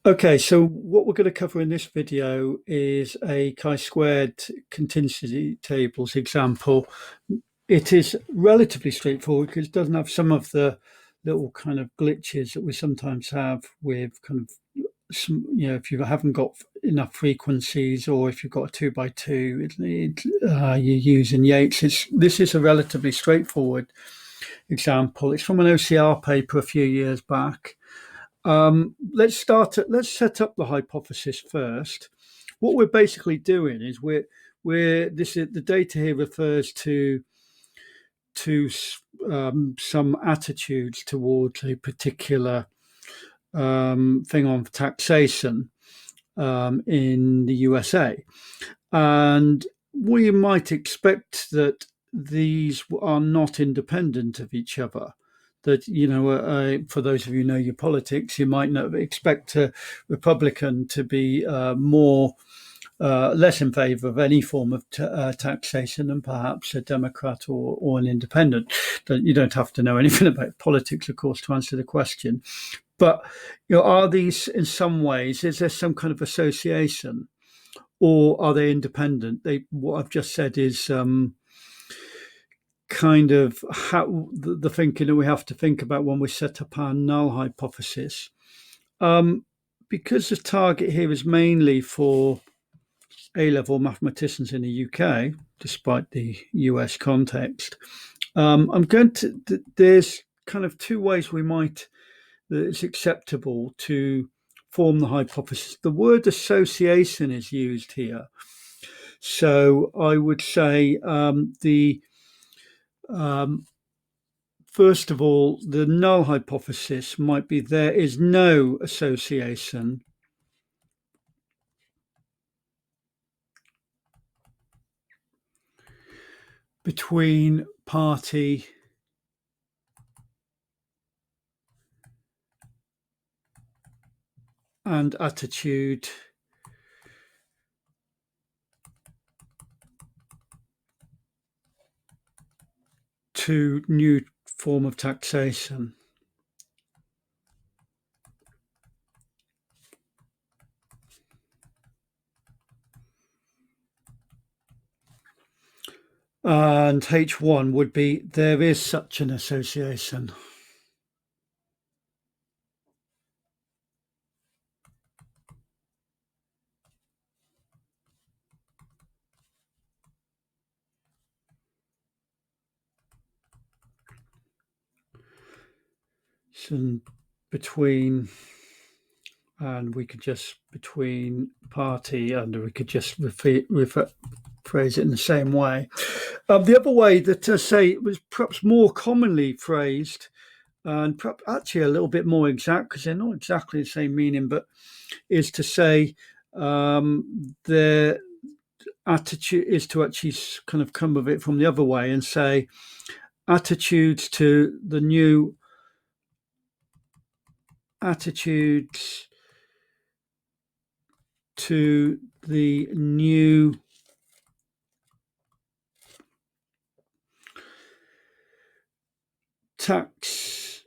Okay, so what we're going to cover in this video is a chi-squared contingency tables example. It is relatively straightforward because it doesn't have some of the little kind of glitches that we sometimes have with kind of if you haven't got enough frequencies or if you've got a two by two, you're using Yates. This is a relatively straightforward example. It's from an OCR paper a few years back. Let's set up the hypothesis first. What we're basically doing is the data here refers to some attitudes towards a particular thing on taxation in the USA, and we might expect that these are not independent of each other. That, for those of you who know your politics, you might not expect a Republican to be less in favour of any form of taxation than perhaps a Democrat or an independent. You don't have to know anything about politics, of course, to answer the question. But are these in some ways? Is there some kind of association, or are they independent? What I've just said is kind of how the thinking that we have to think about when we set up our null hypothesis. Because the target here is mainly for A-level mathematicians in the UK, despite the US context, there's kind of two ways that it's acceptable to form the hypothesis. The word association is used here. So I would say first of all, the null hypothesis might be there is no association between party and attitude to new form of taxation. And H1 would be there is such an association. So between, and we could just between party, and we could just phrase it in the same way. The other way that say it was perhaps more commonly phrased, and perhaps actually a little bit more exact because they're not exactly the same meaning, but is to say the attitude is to actually kind of come with it from the other way and say attitudes to the new attitudes to the new tax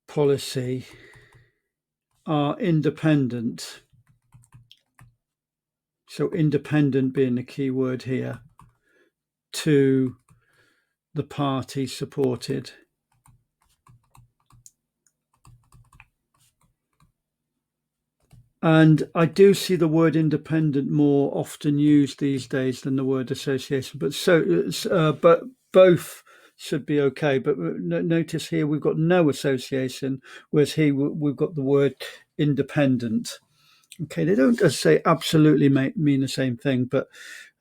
policy are independent. So independent being the key word here, to the party supported. And I do see the word independent more often used these days than the word association. But both should be okay. But notice here we've got no association, whereas here we've got the word independent. Okay, they don't say absolutely mean the same thing, but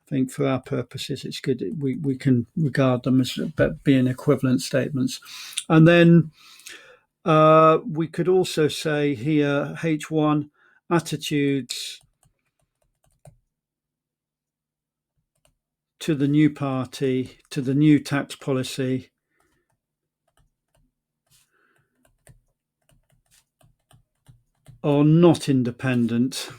I think for our purposes, it's good. We can regard them as being equivalent statements. And then we could also say here, H1, attitudes to the new party, to the new tax policy are not independent.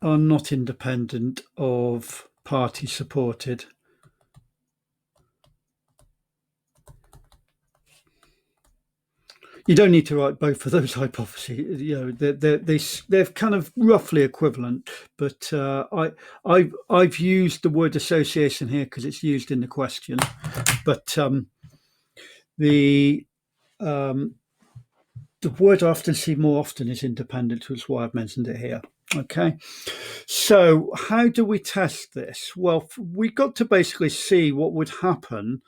are not independent of party supported. You don't need to write both of those hypotheses. You know, they're kind of roughly equivalent. But I've used the word association here because it's used in the question. But the word I often see more often is independent, which is why I've mentioned it here. Okay, so how do we test this? Well, we got to basically see what would happen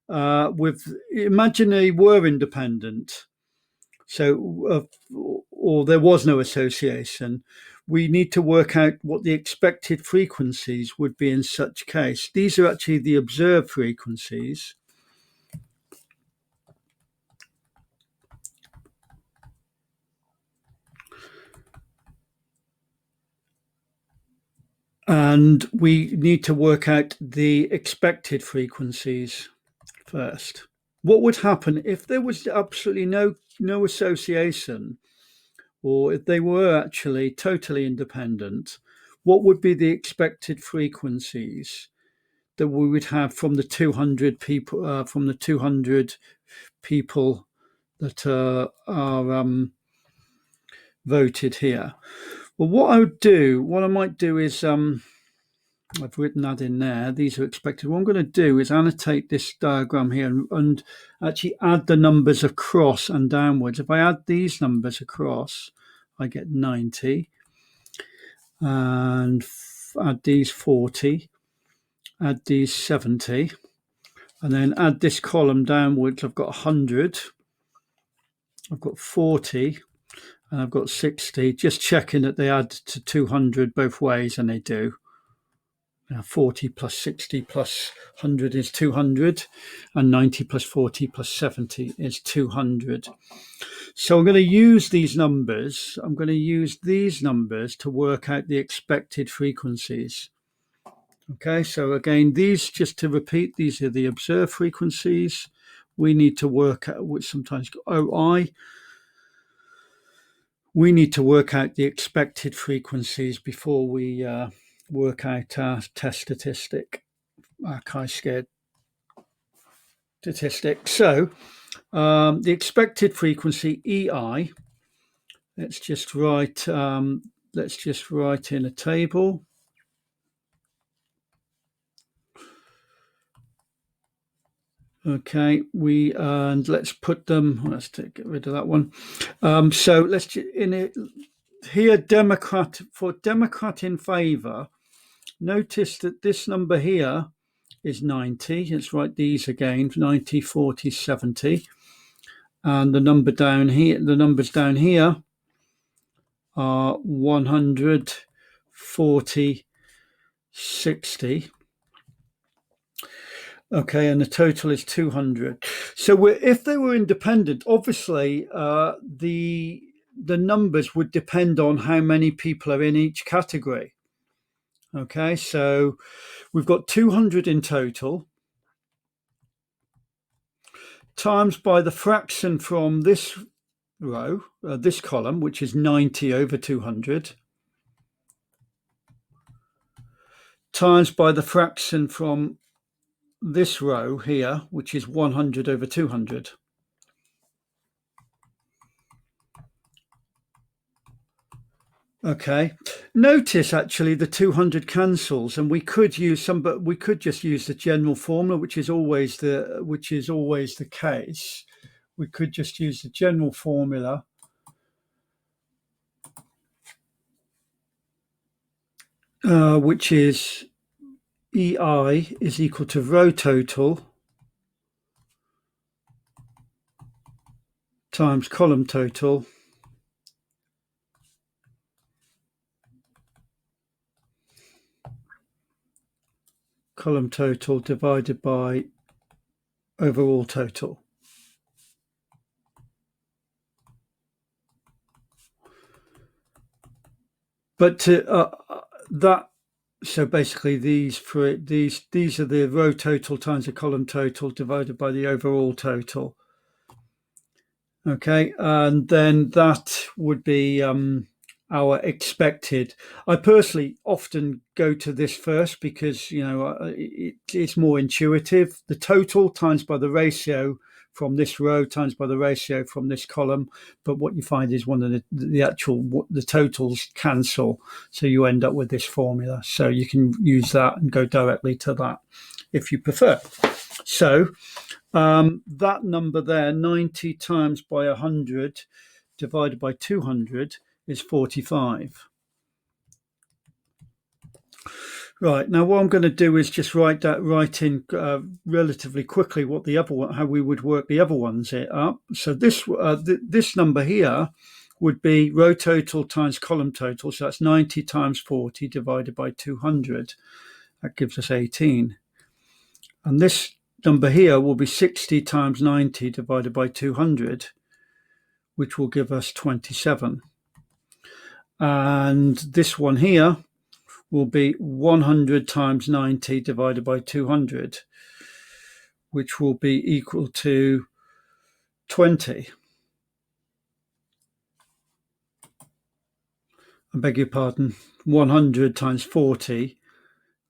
with imagine they were independent. So, or there was no association. We need to work out what the expected frequencies would be in such case. These are actually the observed frequencies. And we need to work out the expected frequencies first. What would happen if there was absolutely no association, or if they were actually totally independent? What would be the expected frequencies that we would have from the 200 people that are voted here? Well, what I might do is I've written that in there. These are expected. What I'm going to do is annotate this diagram here and actually add the numbers across and downwards. If I add these numbers across, I get 90, and add these 40, add these 70, and then add this column downwards. I've got 100, I've got 40, and I've got 60. Just checking that they add to 200 both ways, and they do. 40 plus 60 plus 100 is 200, and 90 plus 40 plus 70 is 200. So I'm going to use these numbers. I'm going to use these numbers to work out the expected frequencies. Okay, so again, these, just to repeat, these are the observed frequencies. We need to work out, which sometimes OI. We need to work out the expected frequencies before we work out our test statistic, our chi-squared statistic. So the expected frequency EI. Let's just write in a table. Okay, and let's put them. Let's get rid of that one. So let's in it here. Democrat in favour. Notice that this number here is 90. Let's write these again: 90, 40, 70, and the number down here. The numbers down here are 100, 40, 60. Okay, and the total is 200. So if they were independent, obviously the numbers would depend on how many people are in each category. Okay, so we've got 200 in total, times by the fraction from this row, this column, which is 90 over 200, times by the fraction from this row here, which is 100 over 200. Okay, notice actually the 200 cancels, and we could use some, but we could just use the general formula, which is always the case. We could just use the general formula, which is EI is equal to row total times column total divided by overall total. But so basically these are the row total times the column total divided by the overall total. Okay, and then that would be our expected. I personally often go to this first because it's more intuitive. The total times by the ratio from this row times by the ratio from this column. But what you find is one of the totals cancel, so you end up with this formula. So you can use that and go directly to that if you prefer. So that number there, 90 times by 100 divided by 200, is 45. Right, now what I'm going to do is just write in relatively quickly what the other one, how we would work the other ones up. So this number here would be row total times column total. So that's 90 times 40 divided by 200. That gives us 18. And this number here will be 60 times 90 divided by 200, which will give us 27. And this one here will be 100 times 90 divided by 200, which will be equal to 20. I beg your pardon, 100 times 40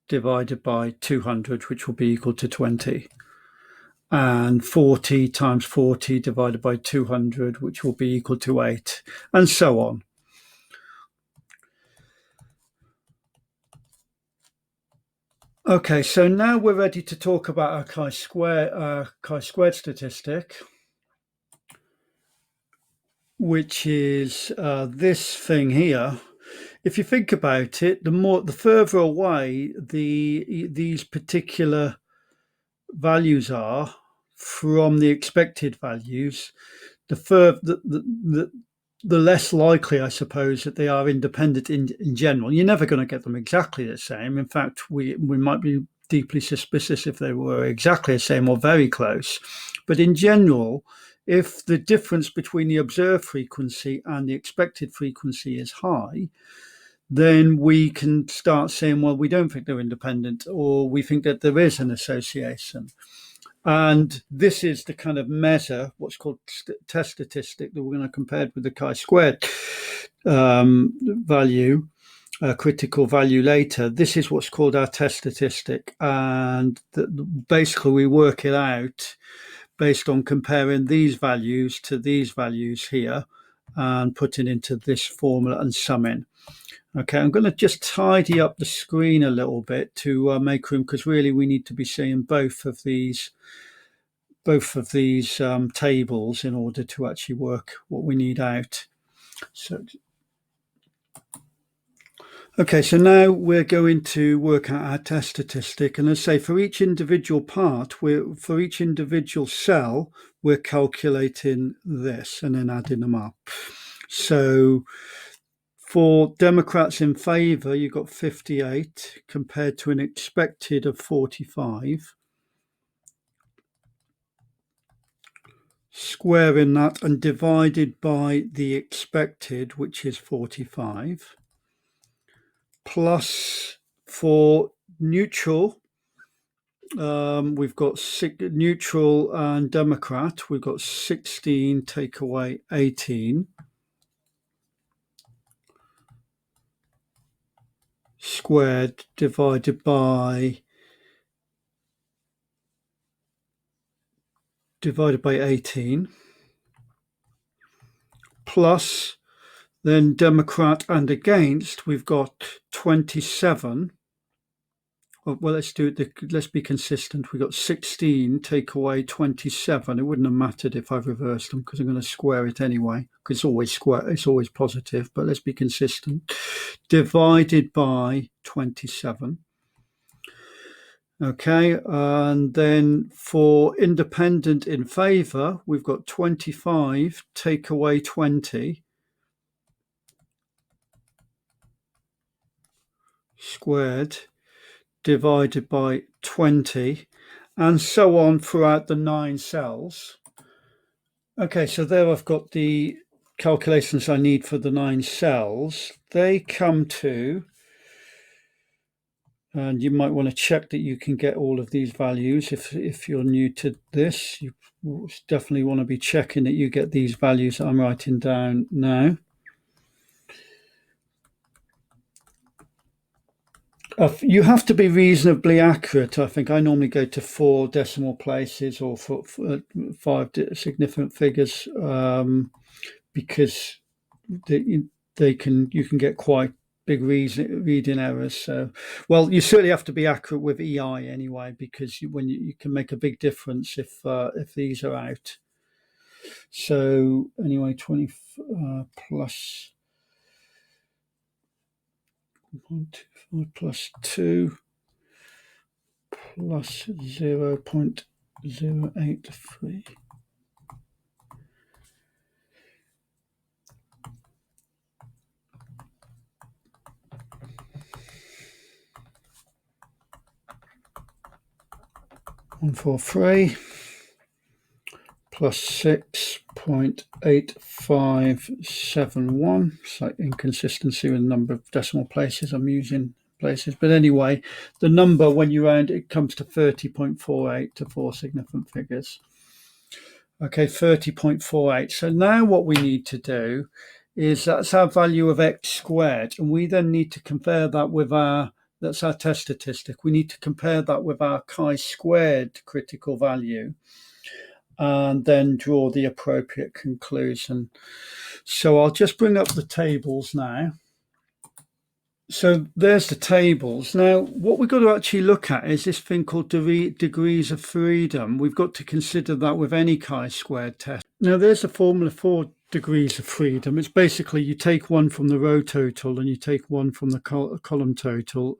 divided by 200, which will be equal to 20. And 40 times 40 divided by 200, which will be equal to 8, and so on. Okay, so now we're ready to talk about our chi-squared statistic, which is this thing here. If you think about it, the further away these particular values are from the expected values, the less likely, I suppose, that they are independent in general. You're never going to get them exactly the same. In fact, we might be deeply suspicious if they were exactly the same or very close. But in general, if the difference between the observed frequency and the expected frequency is high, then we can start saying, well, we don't think they're independent, or we think that there is an association. And this is the kind of measure, what's called test statistic, that we're going to compare with the chi-squared value, critical value later. This is what's called our test statistic. And basically we work it out based on comparing these values to these values here and putting into this formula and summing. Okay, I'm going to just tidy up the screen a little bit to make room, because really we need to be seeing both of these tables in order to actually work what we need out. So, okay, so now we're going to work out our test statistic, and as I say, for each individual part, for each individual cell, we're calculating this and then adding them up. So for Democrats in favour, you've got 58 compared to an expected of 45. Squaring that and divided by the expected, which is 45. Plus for neutral, we've got neutral and Democrat, we've got 16 take away 18. Squared divided by 18, plus then Democrat and against, we've got 27. Well, let's be consistent. We've got 16 take away 27. It wouldn't have mattered if I reversed them, because I'm going to square it anyway, because it's always positive, but let's be consistent. Divided by 27. Okay, and then for independent in favour, we've got 25 take away 20 squared divided by 20, and so on throughout the 9 cells. Okay, so there I've got the calculations I need for the 9 cells. They come to, and you might want to check that you can get all of these values. If you're new to this, you definitely want to be checking that you get these values that I'm writing down now. You have to be reasonably accurate. I think I normally go to 4 decimal places or for five significant figures, because they, you can get quite big reading errors. So, well, you certainly have to be accurate with EI anyway, because you can make a big difference if these are out. So anyway, 20 plus 125 plus 2 plus 0.083. One four three plus 6.8571. Slight inconsistency with the number of decimal places I'm using places. But anyway, the number when you round it comes to 30.48 to 4 significant figures. Okay, 30.48. So now what we need to do is that's our value of x squared, and we then need to compare that with that's our test statistic. We need to compare that with our chi-squared critical value and then draw the appropriate conclusion. So I'll just bring up the tables now. So there's the tables. Now, what we've got to actually look at is this thing called degrees of freedom. We've got to consider that with any chi-squared test. Now, there's the formula for degrees of freedom. It's basically you take one from the row total and you take one from the column total,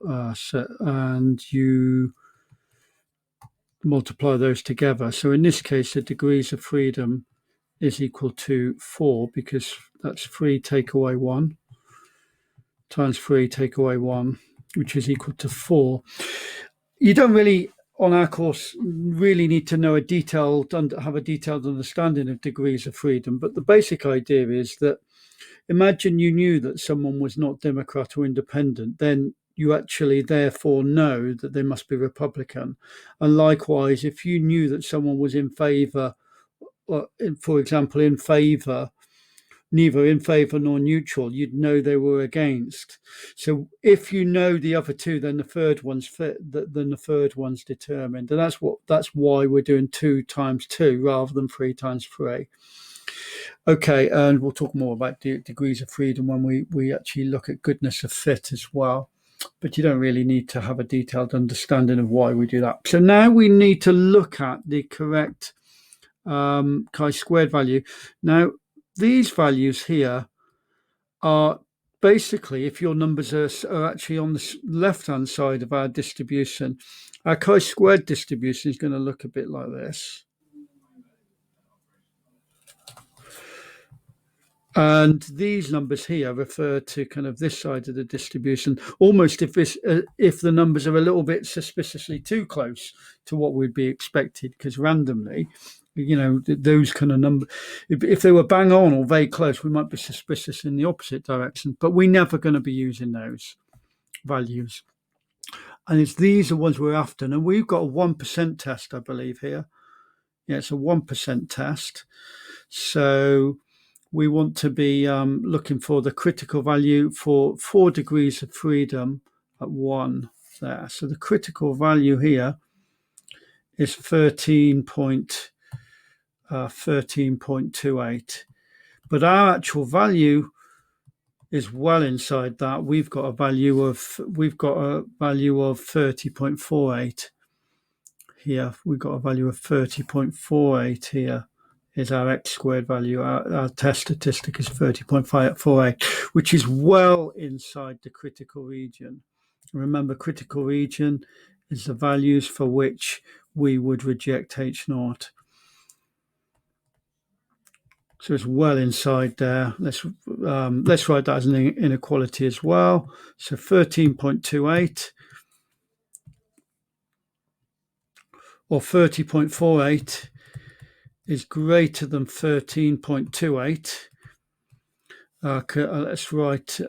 and you multiply those together. So in this case, the degrees of freedom is equal to 4, because that's 3 take away 1 times 3 take away 1, which is equal to 4. You don't really, on our course, really need to know have a detailed understanding of degrees of freedom, but the basic idea is that imagine you knew that someone was not Democrat or independent, then you actually therefore know that they must be Republican. And likewise, if you knew that someone was in favor, for example, in favor, neither in favor nor neutral, you'd know they were against. So if you know the other two, then the third one's determined. And that's why we're doing 2 times 2 rather than 3 times 3. Okay, and we'll talk more about degrees of freedom when we actually look at goodness of fit as well. But you don't really need to have a detailed understanding of why we do that. So now we need to look at the correct chi-squared value. Now, these values here are basically, if your numbers are actually on the left-hand side of our distribution, our chi-squared distribution is going to look a bit like this. And these numbers here refer to kind of this side of the distribution, almost if the numbers are a little bit suspiciously too close to what would be expected, because randomly, those kind of numbers, if they were bang on or very close, we might be suspicious in the opposite direction, but we're never going to be using those values. And these are ones we're after. And we've got a 1% test, I believe, here. Yeah, it's a 1% test. So we want to be looking for the critical value for 4 degrees of freedom at 1 there. So the critical value here is 13.28. But our actual value is well inside that. We've got a value of 30.48 here. We've got a value of 30.48 here. Is our x squared value. Our test statistic is 30.48, which is well inside the critical region. Remember, critical region is the values for which we would reject H naught. So it's well inside there. Let's write that as an inequality as well. So 13.28 or 30.48 is greater than 13.28. Let's write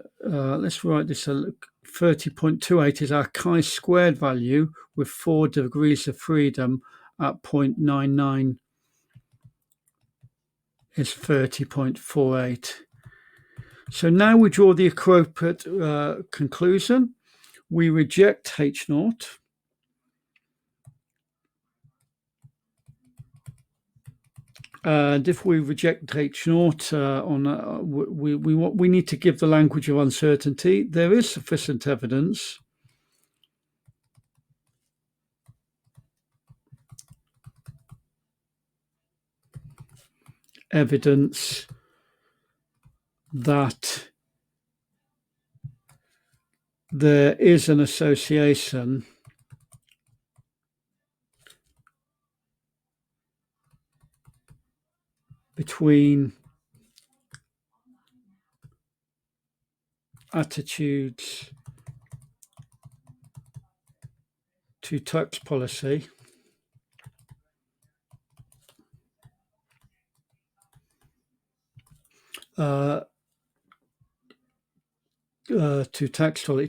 this. 30.28 is our chi-squared value with 4 degrees of freedom at 0.99 is 30.48. So now we draw the appropriate conclusion. we reject H naught. And if we reject H naught we need to give the language of uncertainty. There is sufficient evidence that there is an association between attitudes to tax policy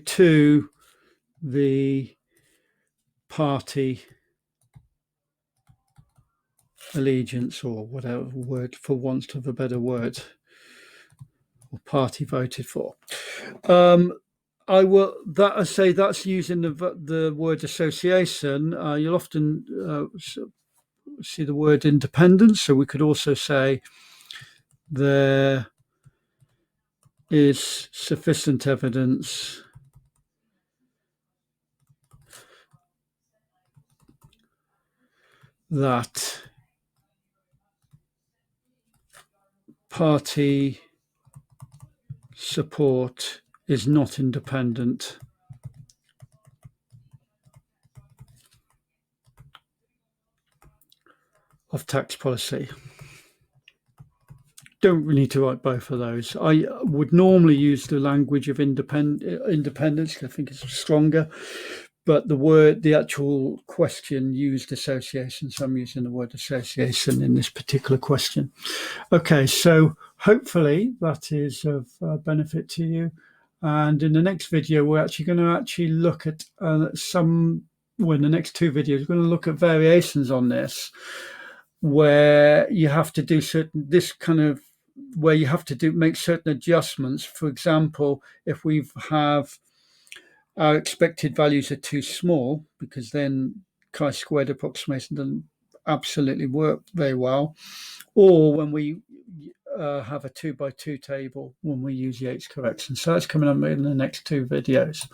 to the party allegiance, or whatever word, for want of a better word, or party voted for. I will say that's using the word association. You'll often see the word independence, so we could also say there is sufficient evidence that party support is not independent of tax policy. Don't really need to write both of those. I would normally use the language of independence. I think it's stronger, but the actual question used association, so I'm using the word association in this particular question. Okay, so hopefully that is of benefit to you. And in the next video, we're actually going to look at in the next two videos, we're going to look at variations on this, where you have to do make certain adjustments. For example, if we have our expected values are too small, because then chi-squared approximation doesn't absolutely work very well, or when we have a 2 by 2 table when we use Yates correction. So that's coming up in the next two videos.